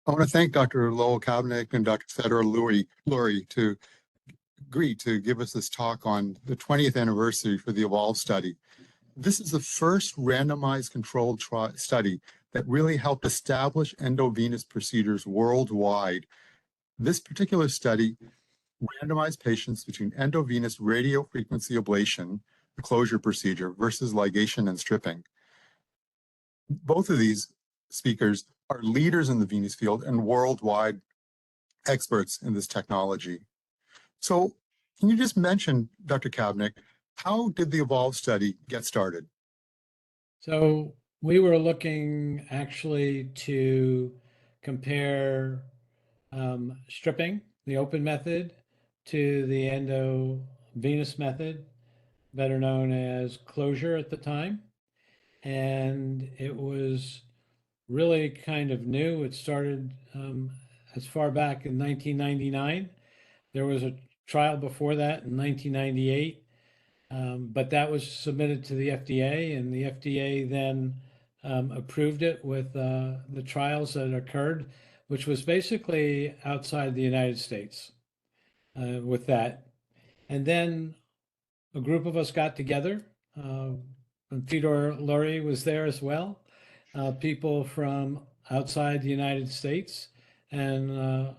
I want to thank Dr. Lowell Kabnick and Dr. Fedor Lurie to agree to give us this talk on the 20th anniversary for the EVOLVE study. This is the first randomized controlled study that really helped establish endovenous procedures worldwide. This particular study randomized patients between endovenous radiofrequency ablation, the closure procedure, versus ligation and stripping. Both of these speakers are leaders in the venous field and worldwide experts in this technology. So can you just mention, Dr. Kabnick, how did the EVOLVE study get started? So we were looking actually to compare stripping, the open method, to the endovenous method, better known as closure at the time. And it was really kind of new. It started as far back in 1999. There was a trial before that in 1998, but that was submitted to the FDA, and the FDA then approved it with the trials that occurred, which was basically outside the United States with that. And then a group of us got together, and Fedor Lurie was there as well, people from outside the United States, and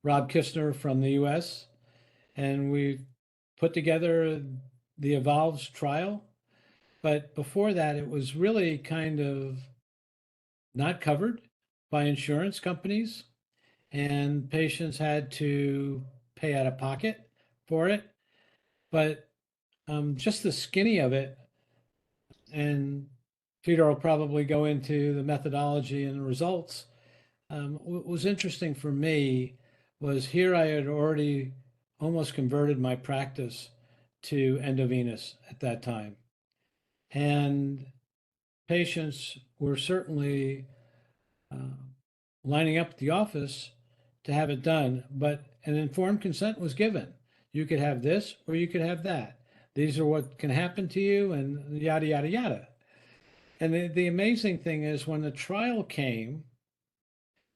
Rob Kistner from the US. And we put together the EVOLVES trial. But before that, it was really kind of not covered by insurance companies, and patients had to pay out of pocket for it. But just the skinny of it, and Peter will probably go into the methodology and the results. What was interesting for me was here I had already almost converted my practice to endovenous at that time. And patients were certainly lining up at the office to have it done, but an informed consent was given. You could have this or you could have that. These are what can happen to you, and yada, yada, yada. And the amazing thing is when the trial came,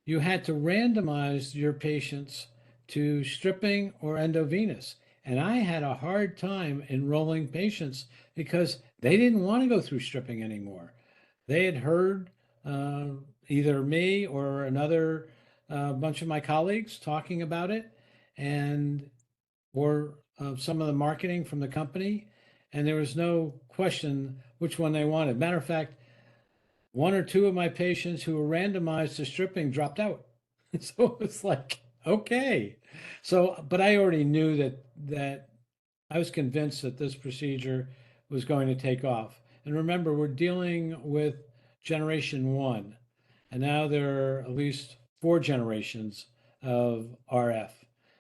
you had to randomize your patients to stripping or endovenous. And I had a hard time enrolling patients because they didn't want to go through stripping anymore. They had heard either me or another bunch of my colleagues talking about it, and or some of the marketing from the company, and there was no question which one they wanted. Matter of fact, one or two of my patients who were randomized to stripping dropped out. So it's like, okay. So, but I already knew that I was convinced that this procedure was going to take off. And remember, we're dealing with generation one, and now there are at least 4 generations of RF.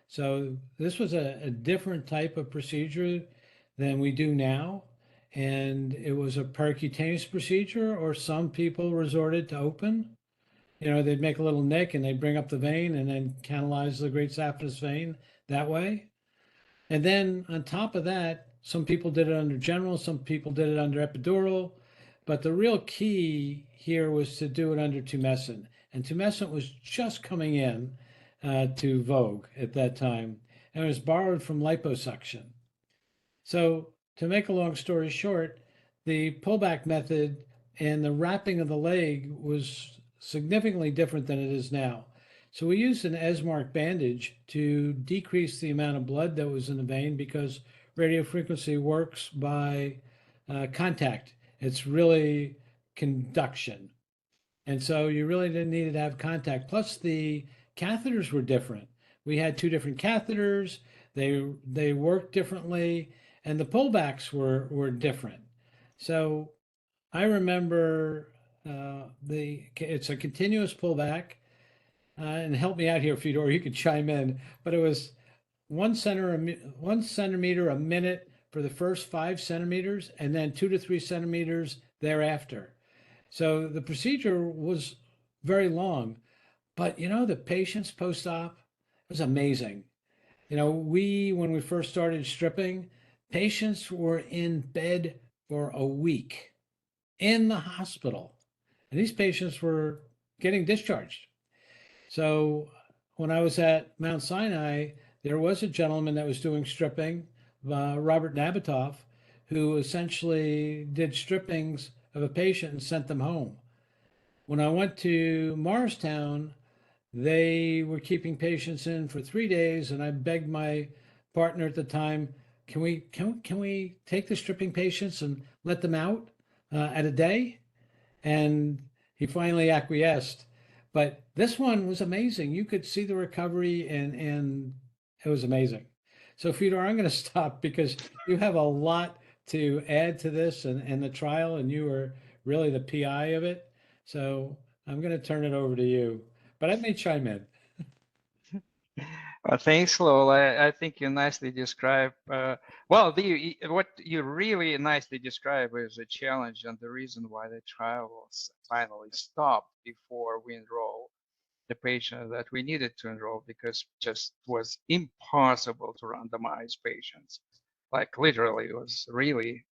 So this was a different type of procedure than we do now. And it was a percutaneous procedure, or some people resorted to open. You know, they'd make a little nick and they'd bring up the vein and then canalize the great saphenous vein that way. And then on top of that, some people did it under general, some people did it under epidural. But the real key here was to do it under tumescent. And tumescent was just coming in to vogue at that time. And it was borrowed from liposuction. So to make a long story short, the pullback method and the wrapping of the leg was significantly different than it is now. So we used an Esmark bandage to decrease the amount of blood that was in the vein, because radiofrequency works by contact. It's really conduction. And so you really didn't need to have contact. Plus the catheters were different. We had 2 different catheters. They worked differently, and the pullbacks were different. So I remember it's a continuous pullback, and help me out here, Fedor, you could chime in, but it was 1 centimeter a minute for the first 5 centimeters, and then 2 to 3 centimeters thereafter. So the procedure was very long, but you know, the patients post-op, it was amazing. You know, when we first started stripping, patients were in bed for a week in the hospital, and these patients were getting discharged. So when I was at Mount Sinai, there was a gentleman that was doing stripping, Robert Nabatoff, who essentially did strippings of a patient and sent them home. When I went to Morristown, they were keeping patients in for 3 days, and I begged my partner at the time, can we take the stripping patients and let them out at a day? And he finally acquiesced. But this one was amazing. You could see the recovery, and it was amazing. So Fedor, I'm going to stop because you have a lot to add to this and the trial, and you were really the PI of it. So I'm going to turn it over to you. But I may chime in. Well, thanks, Lowell. I think you nicely describe, well, what you really nicely describe is a challenge and the reason why the trial was finally stopped before we enroll the patient that we needed to enroll, because just was impossible to randomize patients. Like literally, it was really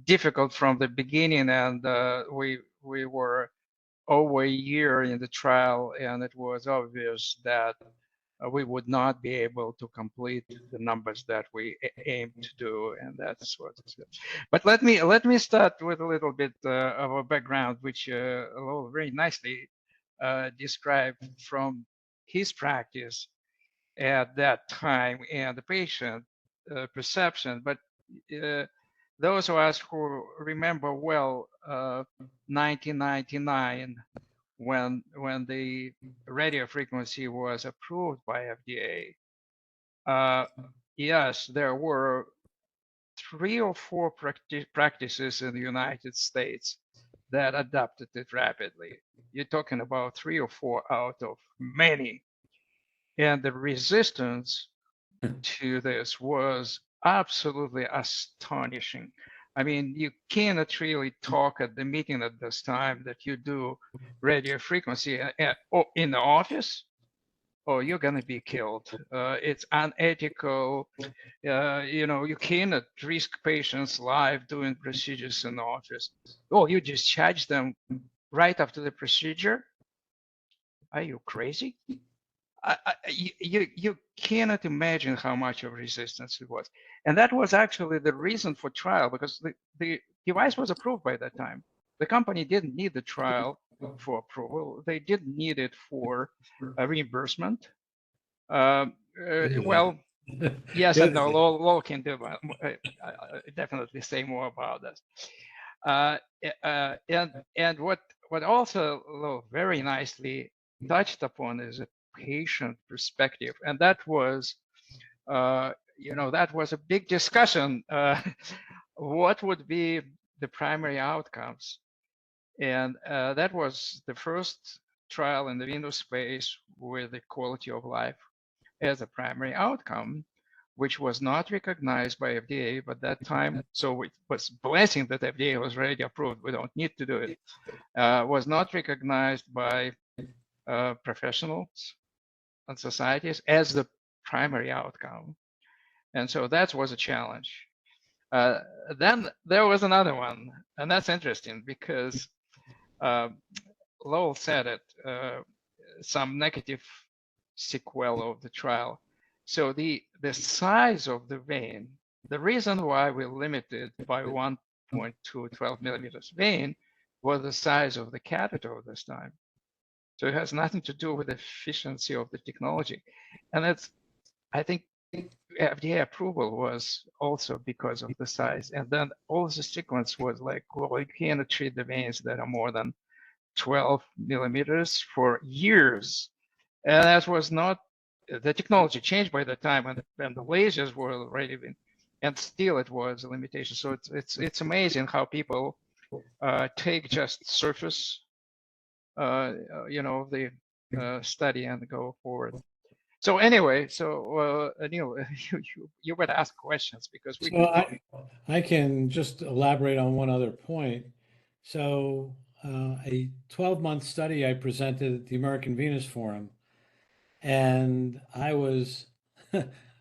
difficult from the beginning, and we were over a year in the trial, and it was obvious that we would not be able to complete the numbers that we aimed to do, and that's what is good. But let me start with a little bit of a background, which Lowell very nicely described from his practice at that time and the patient perception. But those of us who remember well 1999, when the radio frequency was approved by FDA, yes, there were 3 or 4 practices in the United States that adopted it rapidly. You're talking about 3 or 4 out of many. And the resistance to this was absolutely astonishing. I mean, you cannot really talk at the meeting at this time that you do radio frequency in the office, or you're going to be killed. It's unethical. You cannot risk patients' life doing procedures in the office. Oh, you discharge them right after the procedure? Are you crazy? You cannot imagine how much of resistance it was. And that was actually the reason for trial, because the device was approved by that time. The company didn't need the trial for approval. They didn't need it for reimbursement. Well, yes and no. Lowell can do definitely say more about this. And what also Lowell very nicely touched upon is a patient perspective, and that was that was a big discussion. What would be the primary outcomes? And that was the first trial in the venous space with the quality of life as a primary outcome, which was not recognized by FDA at that time. So it was blessing that FDA was already approved. We don't need to do it. Was not recognized by professionals and societies as the primary outcome. And so that was a challenge. Then there was another one, and that's interesting because Lowell said it, some negative sequel of the trial. So the size of the vein, the reason why we limited by 1.2 12 millimeters vein was the size of the catheter this time. So it has nothing to do with the efficiency of the technology. And that's, I think, FDA approval was also because of the size. And then all the sequence was like, well, you cannot treat the veins that are more than 12 millimeters for years. And that was not, the technology changed by the time, and the lasers were already in, and still it was a limitation. So it's amazing how people take just surface, the study and go forward. So anyway, so Neil, you would ask questions because we. So I can just elaborate on one other point. So a 12-month study I presented at the American Venus Forum, and I was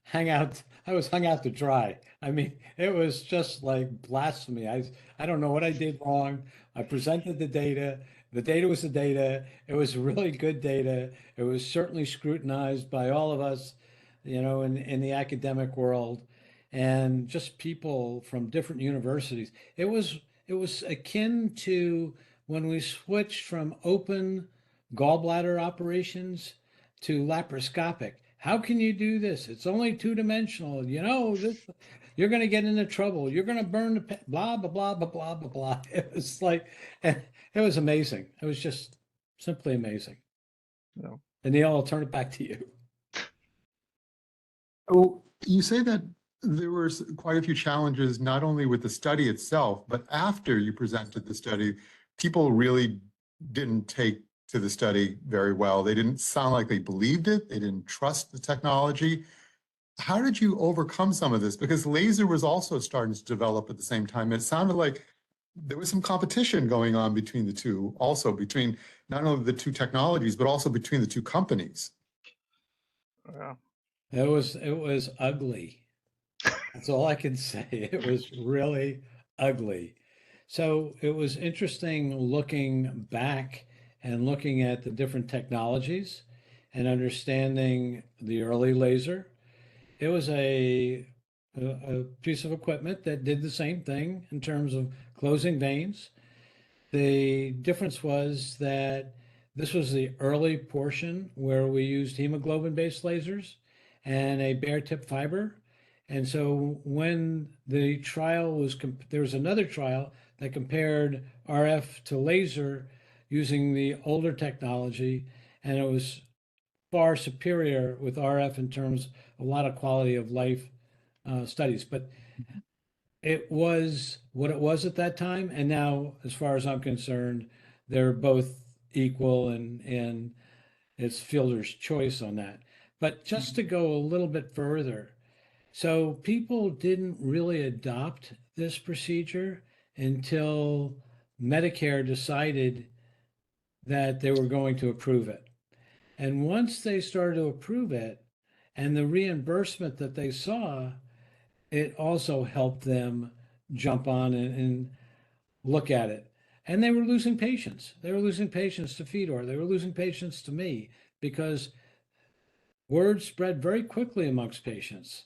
hung out to dry. I mean, it was just like blasphemy. I don't know what I did wrong. I presented the data, The data was the data. It was really good data. It was certainly scrutinized by all of us, in the academic world, and just people from different universities. It was akin to when we switched from open gallbladder operations to laparoscopic. How can you do this? It's only two-dimensional. You're going to get into trouble. You're going to burn blah, blah, blah, blah, blah, blah, blah. It was like, it was amazing. It was just simply amazing. No. And Neil, I'll turn it back to you. Oh, you say that there were quite a few challenges, not only with the study itself, but after you presented the study, people really didn't take to the study very well. They didn't sound like they believed it. They didn't trust the technology. How did you overcome some of this? Because laser was also starting to develop at the same time. It sounded like there was some competition going on between the two, also between not only the two technologies, but also between the two companies. Yeah. It was ugly. That's all I can say. It was really ugly. So it was interesting looking back and looking at the different technologies and understanding the early laser. It was a piece of equipment that did the same thing in terms of closing veins. The difference was that this was the early portion where we used hemoglobin-based lasers and a bare tip fiber. And so when the trial was, there was another trial that compared RF to laser using the older technology, and it was far superior with RF in terms of a lot of quality of life studies. But it was what it was at that time, and now, as far as I'm concerned, they're both equal, and it's fielder's choice on that. But just to go a little bit further, so people didn't really adopt this procedure until Medicare decided that they were going to approve it. And once they started to approve it and the reimbursement that they saw, it also helped them jump on and look at it. And they were losing patients. They were losing patients to Fedor. They were losing patients to me because word spread very quickly amongst patients.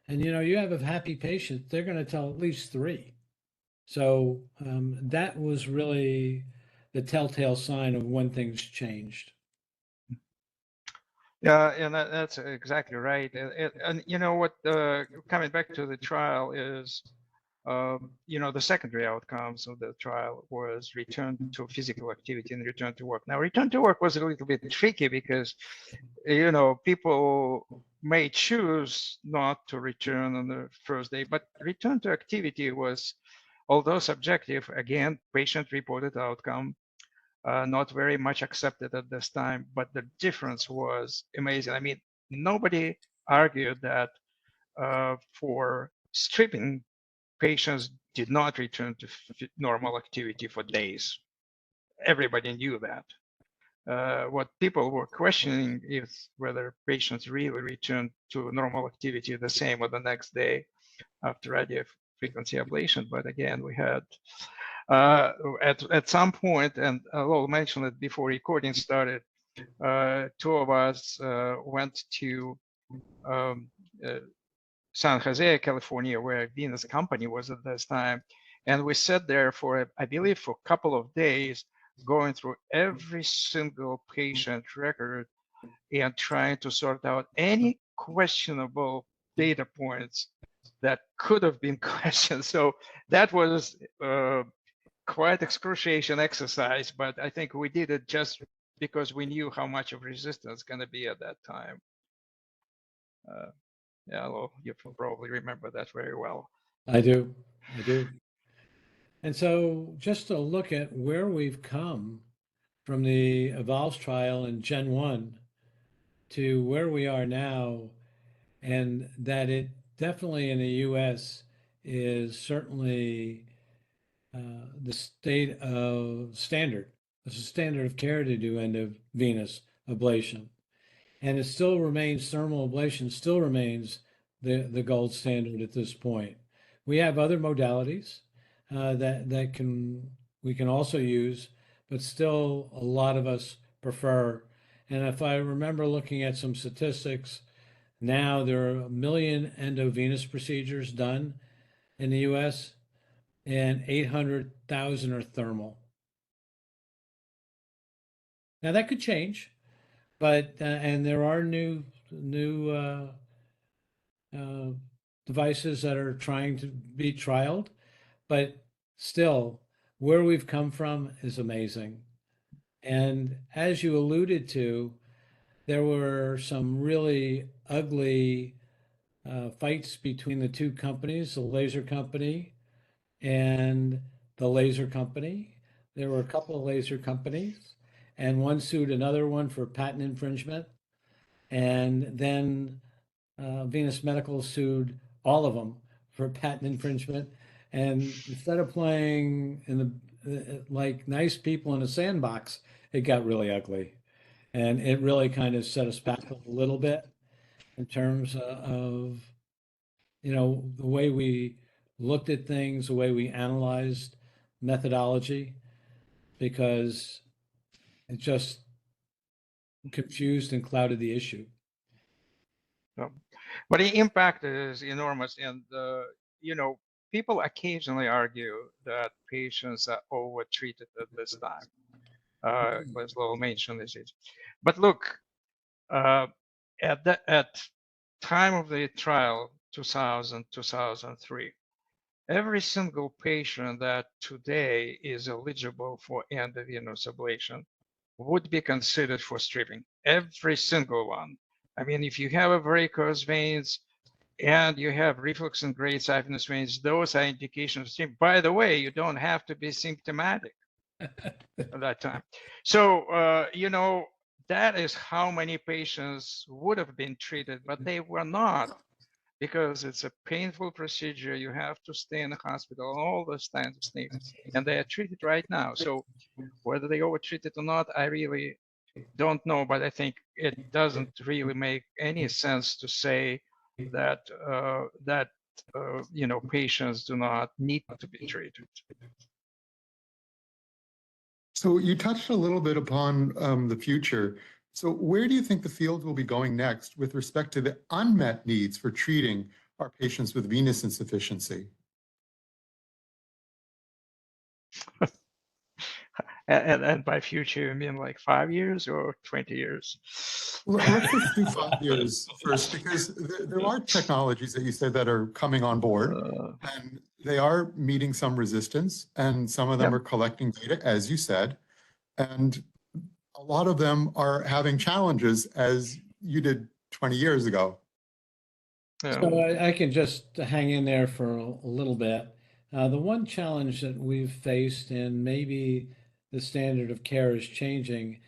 And you have a happy patient, they're going to tell at least three. So that was really the telltale sign of when things changed. Yeah, and that's exactly right. And you know what? Coming back to the trial is, the secondary outcomes of the trial was return to physical activity and return to work. Now, return to work was a little bit tricky because, people may choose not to return on the first day, but return to activity was, although subjective, again, patient-reported outcome, not very much accepted at this time, but the difference was amazing. I mean, nobody argued that for stripping, patients did not return to normal activity for days. Everybody knew that. What people were questioning is whether patients really returned to normal activity the same or the next day after radio frequency ablation. But again, we had at some point, and Lowell mentioned it before recording started, two of us went to San Jose, California, where Venus Company was at this time. And we sat there for, I believe, for a couple of days, going through every single patient record and trying to sort out any questionable data points that could have been questioned. So that was quite excruciating exercise, but I think we did it just because we knew how much of resistance going to be at that time. Yeah, well, you probably remember that very well. I do. And so just to look at where we've come from the EVOLVES trial in Gen 1 to where we are now, and that it definitely in the US is certainly the state of standard. It's a standard of care to do endovenous ablation. And it still remains, thermal ablation still remains the gold standard at this point. We have other modalities that we can also use, but still a lot of us prefer. And if I remember looking at some statistics, now there are 1 million endovenous procedures done in the US and 800,000 are thermal. Now that could change, but and there are new devices that are trying to be trialed, but still, where we've come from is amazing. And as you alluded to, there were some really ugly fights between the two companies, the laser company and the laser company. There were a couple of laser companies, and one sued another one for patent infringement. And then Venus Medical sued all of them for patent infringement. And instead of playing in the like nice people in a sandbox, it got really ugly. And it really kind of set us back a little bit in terms of, the way we looked at things, the way we analyzed methodology, because it just confused and clouded the issue. So, but the impact is enormous, and people occasionally argue that patients are over-treated at this time. As Lowell mentioned this, but look, at time of the trial, 2000, 2003, every single patient that today is eligible for endovenous ablation would be considered for stripping. Every single one. I mean, if you have a varicose veins and you have reflux and great siphonous veins, those are indications of stripping. By the way, you don't have to be symptomatic at that time. So, that is how many patients would have been treated, but they were not, because it's a painful procedure. You have to stay in the hospital, all those kinds of things, and they are treated right now. So whether they over-treated or not, I really don't know, but I think it doesn't really make any sense to say that patients do not need to be treated. So you touched a little bit upon the future. So where do you think the field will be going next with respect to the unmet needs for treating our patients with venous insufficiency? And by future, you mean like 5 years or 20 years? Let's just do 5 years first, because there are technologies that you said that are coming on board, and they are meeting some resistance, and some of them are collecting data, as you said, and a lot of them are having challenges, as you did 20 years ago. So I can just hang in there for a little bit. The one challenge that we've faced, and maybe the standard of care is changing,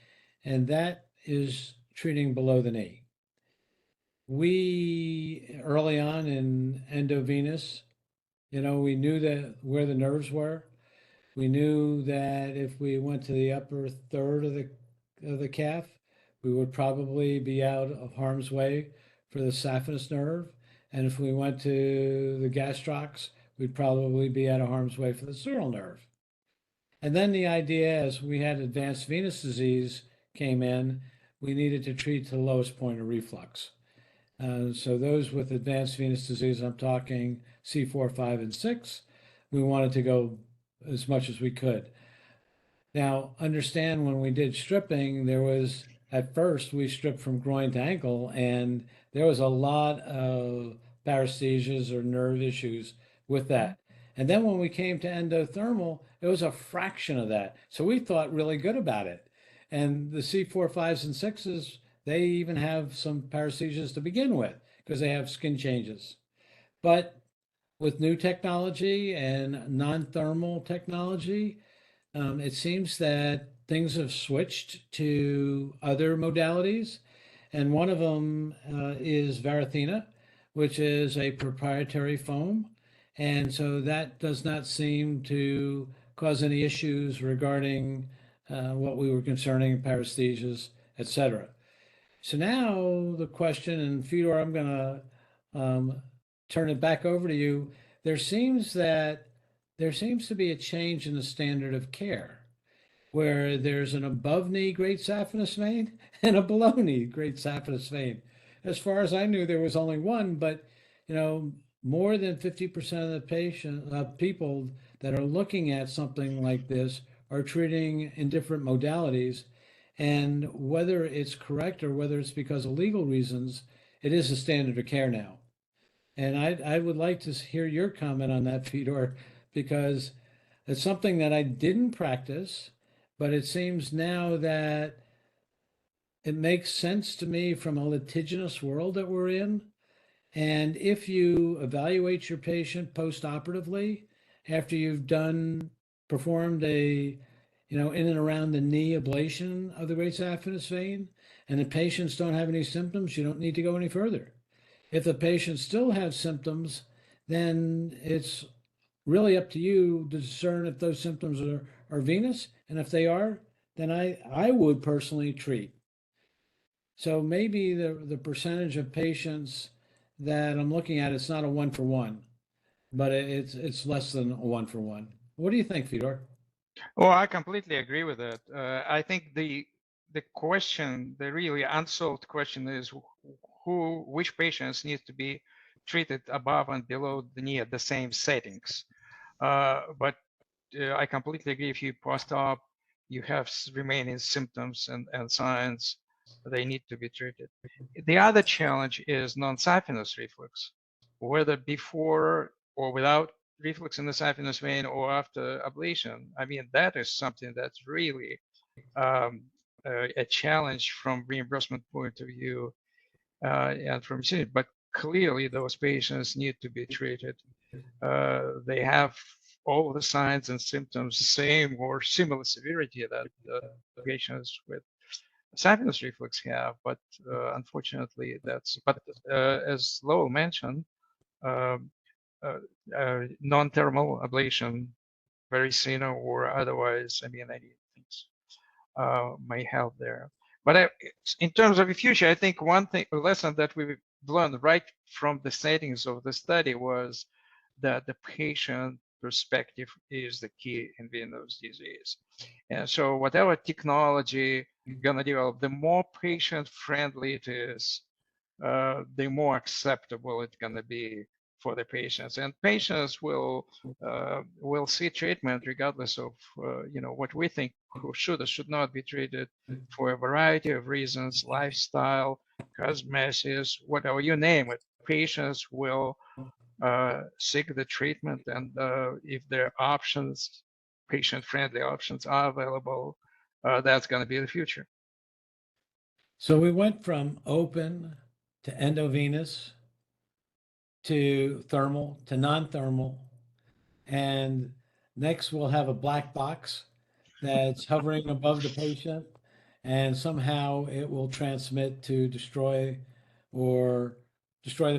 and that is treating below the knee. We early on in endovenous, we knew that where the nerves were. We knew that if we went to the upper third of the calf, we would probably be out of harm's way for the saphenous nerve. And if we went to the gastrocs, we'd probably be out of harm's way for the sural nerve. And then the idea, as we had advanced venous disease came in, we needed to treat to the lowest point of reflux. So those with advanced venous disease, I'm talking C4, 5, and 6, we wanted to go as much as we could. Now, understand when we did stripping, there was, at first, we stripped from groin to ankle, and there was a lot of paresthesias or nerve issues with that. And then when we came to endothermal, it was a fraction of that. So we thought really good about it. And the C4, 5s, and 6s, they even have some paresthesias to begin with because they have skin changes. But with new technology and non-thermal technology, it seems that things have switched to other modalities. And one of them is Varithena, which is a proprietary foam. And so that does not seem to cause any issues regarding what we were concerning, paresthesias, et cetera. So now the question, and Fedor, I'm going to turn it back over to you. There seems to be a change in the standard of care. where there's an above knee great saphenous vein and a below knee great saphenous vein. As far as I knew, there was only one, but more than 50% of the people that are looking at something like this are treating in different modalities. And whether it's correct or whether it's because of legal reasons, it is a standard of care now. And I would like to hear your comment on that, Fedor, because it's something that I didn't practice, but it seems now that it makes sense to me from a litigious world that we're in. And if you evaluate your patient post-operatively, after you've performed a, in and around the knee ablation of the great saphenous vein, and the patients don't have any symptoms, you don't need to go any further. If the patient still has symptoms, then it's really up to you to discern if those symptoms are venous. And if they are, then I would personally treat. So maybe the percentage of patients that I'm looking at, it's not a 1-for-1, but it's less than a 1-for-1. What do you think, Fedor? Well, I completely agree with that. I think the question, the really unsolved question, is which patients need to be treated above and below the knee at the same settings. But I completely agree. If you post-op, you have remaining symptoms and signs, they need to be treated. The other challenge is non-saphenous reflux, whether before or without reflux in the saphenous vein or after ablation. I mean, that is something that's really a challenge from reimbursement point of view and from CIT, but clearly those patients need to be treated. They have all the signs and symptoms, same or similar severity that patients with saphenous reflux have, but unfortunately as Lowell mentioned, non-thermal ablation, varicina or otherwise, I mean, any things may help there. But in terms of the future, I think one lesson that we learned right from the settings of the study was that the patient perspective is the key in venous disease. And so whatever technology you're gonna develop, the more patient-friendly it is, the more acceptable it's gonna be for the patients. And patients will see treatment regardless of what we think who should or should not be treated for a variety of reasons, lifestyle, cosmesis, whatever you name it. Patients will seek the treatment, and if there are options, patient-friendly options are available, that's going to be the future. So we went from open to endovenous to thermal to non-thermal, and next we'll have a black box that's hovering above the patient, and somehow it will transmit to destroy the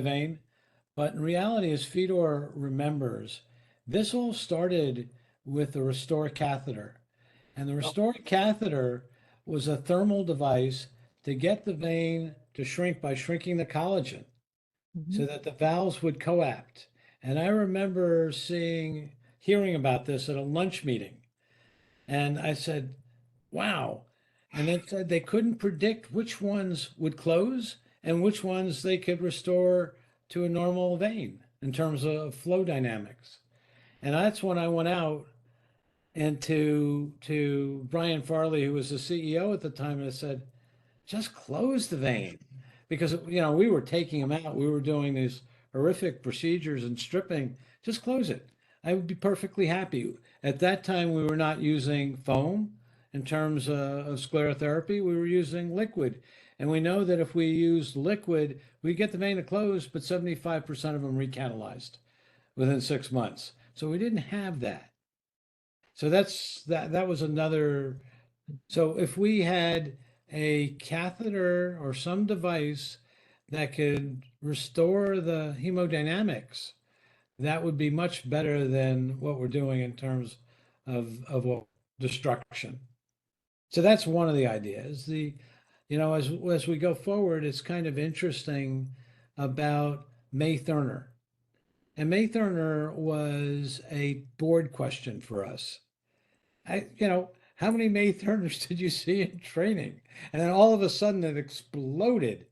vein. But in reality, as Fedor remembers, this all started with the Restore catheter. And the Restore catheter was a thermal device to get the vein to shrink by shrinking the collagen so that the valves would coapt. And I remember hearing about this at a lunch meeting. And I said, wow. And it said they couldn't predict which ones would close and which ones they could restore to a normal vein in terms of flow dynamics. And that's when I went out and to Brian Farley, who was the CEO at the time, and I said, just close the vein. Because we were taking them out. We were doing these horrific procedures and stripping. Just close it. I would be perfectly happy. At that time, we were not using foam in terms of sclerotherapy. We were using liquid. And we know that if we used liquid, we get the vein to close, but 75% of them recatalyzed within 6 months. So we didn't have that. So that was another. So if we had a catheter or some device that could restore the hemodynamics, that would be much better than what we're doing in terms of destruction. So that's one of the ideas. As we go forward, it's kind of interesting about May Thurner. And May Thurner was a board question for us. how many May Turners did you see in training? And then all of a sudden it exploded.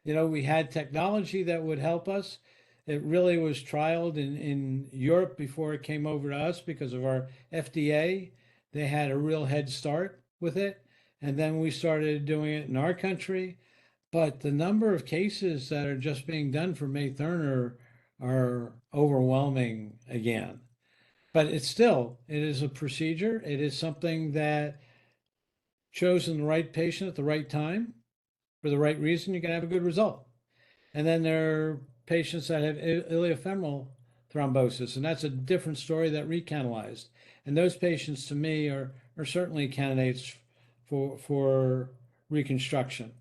You know, we had technology that would help us. It really was trialed in Europe before it came over to us because of our FDA. They had a real head start with it. And then we started doing it in our country. But the number of cases that are just being done for May Thurner are overwhelming again. But it's still, it is a procedure. It is something that chosen the right patient at the right time for the right reason, you can have a good result. And then there are patients that have iliofemoral thrombosis, and that's a different story that recanalized. And those patients, to me, are certainly candidates for reconstruction.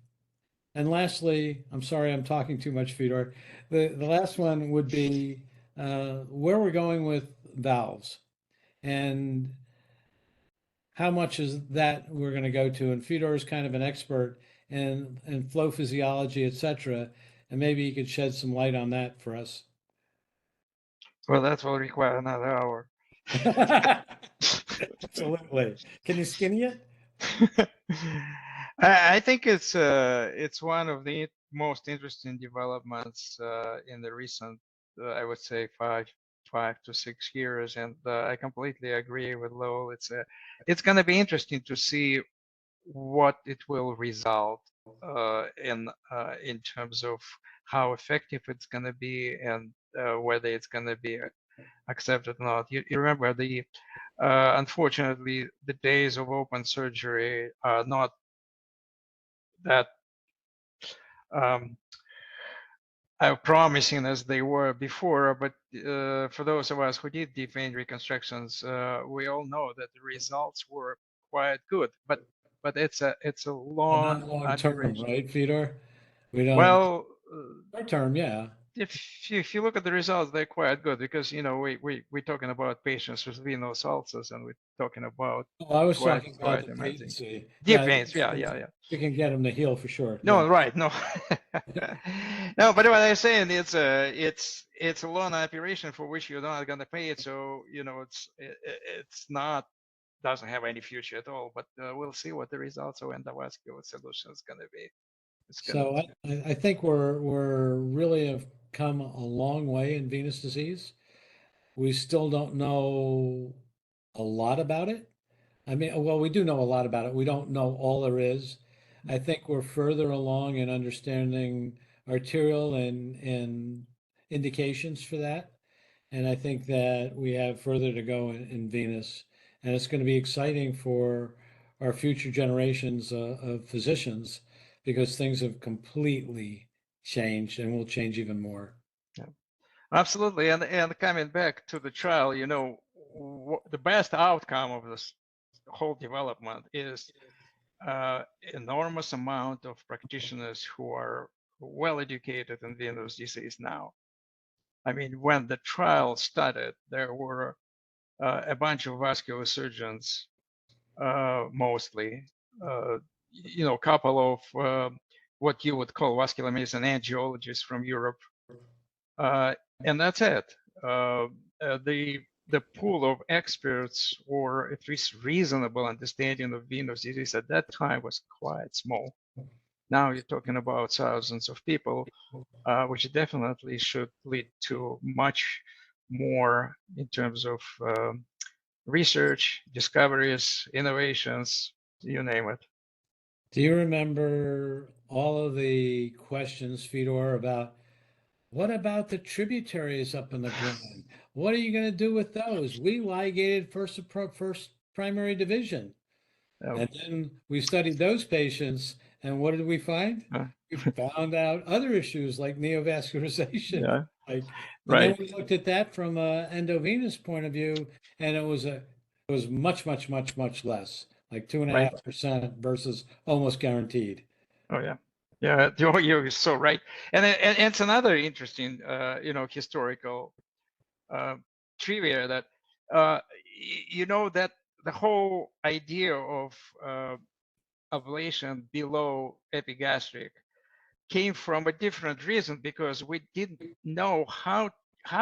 And lastly, I'm sorry, I'm talking too much, Fedor. The last one would be where we're going with valves and how much is that we're going to go to. And Fedor is kind of an expert in flow physiology, et cetera. And maybe you could shed some light on that for us. Well, that will require another hour. Absolutely. Can you skinny it? I think it's one of the most interesting developments in the recent, I would say, 5 to 6 years, and I completely agree with Lowell. It's going to be interesting to see what it will result in terms of how effective it's going to be and whether it's going to be accepted or not. You remember unfortunately, the days of open surgery are not that promising as they were before. But for those of us who did deep vein reconstructions, we all know that the results were quite good. But it's a But long not long term, operation. right, Fedor? We don't. Well, Short term, yeah. if you look at the results, they're quite good because we're talking about patients with venous ulcers, and we're talking about Oh, I was quite talking about quite the amazing patency. deep Yeah, veins. Yeah. we can get them to heal for sure. No, Yeah. right, no. No, but what I'm saying, it's a loan operation for which you're not going to pay it, so it's not, doesn't have any future at all. But we'll see what the results of endovascular solution is going to be. So I think we're really have come a long way in venous disease. We still don't know a lot about it. I mean, well, we do know a lot about it. We don't know all there is. I think we're further along in understanding arterial and indications for that. And I think that we have further to go in venous. And it's going to be exciting for our future generations of physicians because things have completely changed and will change even more. Yeah, absolutely. And coming back to the trial, the best outcome of this whole development is enormous amount of practitioners who are well educated in venous disease now. I mean, when the trial started, there were a bunch of vascular surgeons, mostly, a couple of what you would call vascular medicine angiologists from Europe, and that's it. The pool of experts, or at least reasonable understanding of venous disease at that time, was quite small. Now you're talking about thousands of people, which definitely should lead to much more in terms of research, discoveries, innovations, you name it. Do you remember all of the questions, Fedor, about what about the tributaries up in the groin? What are you going to do with those? We ligated first primary division. And then we studied those patients, and what did we find? We found out other issues like neovascularization. Yeah, And right. then we looked at that from an endovenous point of view, and it was much, much, much, much less, like 2.5% versus almost guaranteed. Oh yeah, yeah. You're so right. And it's another interesting, historical trivia that that the whole idea of ablation below epigastric came from a different reason, because we didn't know how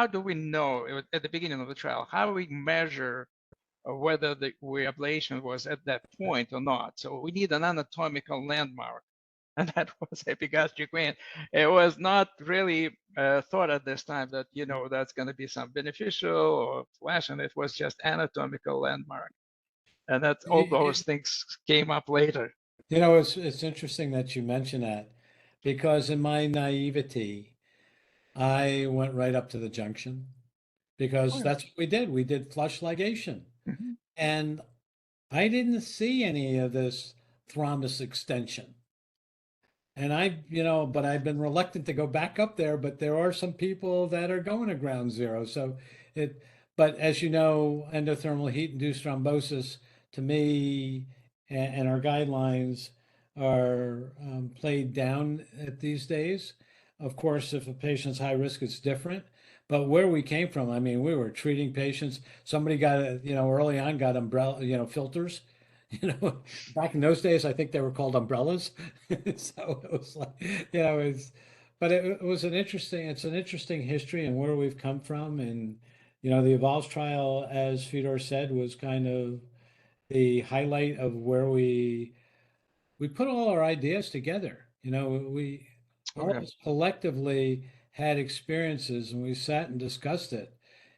do we know at the beginning of the trial, how do we measure whether the ablation was at that point or not. So we need an anatomical landmark, and that was epigastric vein. It was not really thought at this time that, you know, that's going to be some beneficial or flash, and it was just anatomical landmark. And that all those things came up later. You know, it's interesting that you mention that, because in my naivety, I went right up to the junction because Oh, yeah. that's what we did. We did flush ligation. Mm-hmm. And I didn't see any of this thrombus extension. And but I've been reluctant to go back up there, but there are some people that are going to ground zero. But as you know, endothermal heat-induced thrombosis, to me, and our guidelines are played down at these days. Of course, if a patient's high risk, it's different. But where we came from, I mean, we were treating patients. Somebody got, early on got umbrella, filters. Back in those days, I think they were called umbrellas. So it was like, it was it's an interesting history and where we've come from. And, the EVOLVES trial, as Fedor said, was kind of the highlight of where we put all our ideas together. We Oh, all yeah. of us collectively had experiences and we sat and discussed it.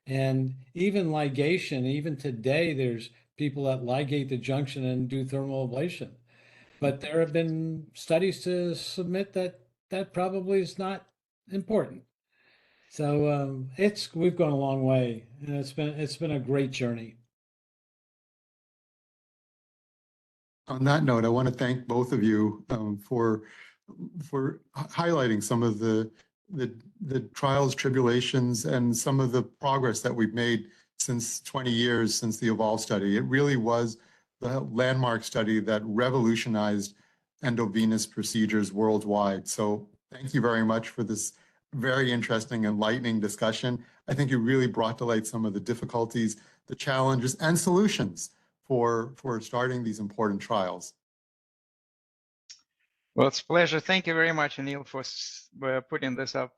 And even ligation, even today, there's people that ligate the junction and do thermal ablation. But there have been studies to submit that that probably is not important. So we've gone a long way, and it's been a great journey. On that note, I want to thank both of you for highlighting some of the trials, tribulations, and some of the progress that we've made since 20 years since the EVOLVE study. It really was the landmark study that revolutionized endovenous procedures worldwide. So thank you very much for this very interesting, enlightening discussion. I think you really brought to light some of the difficulties, the challenges, and solutions for starting these important trials. Well, it's a pleasure. Thank you very much, Anil, for putting this up.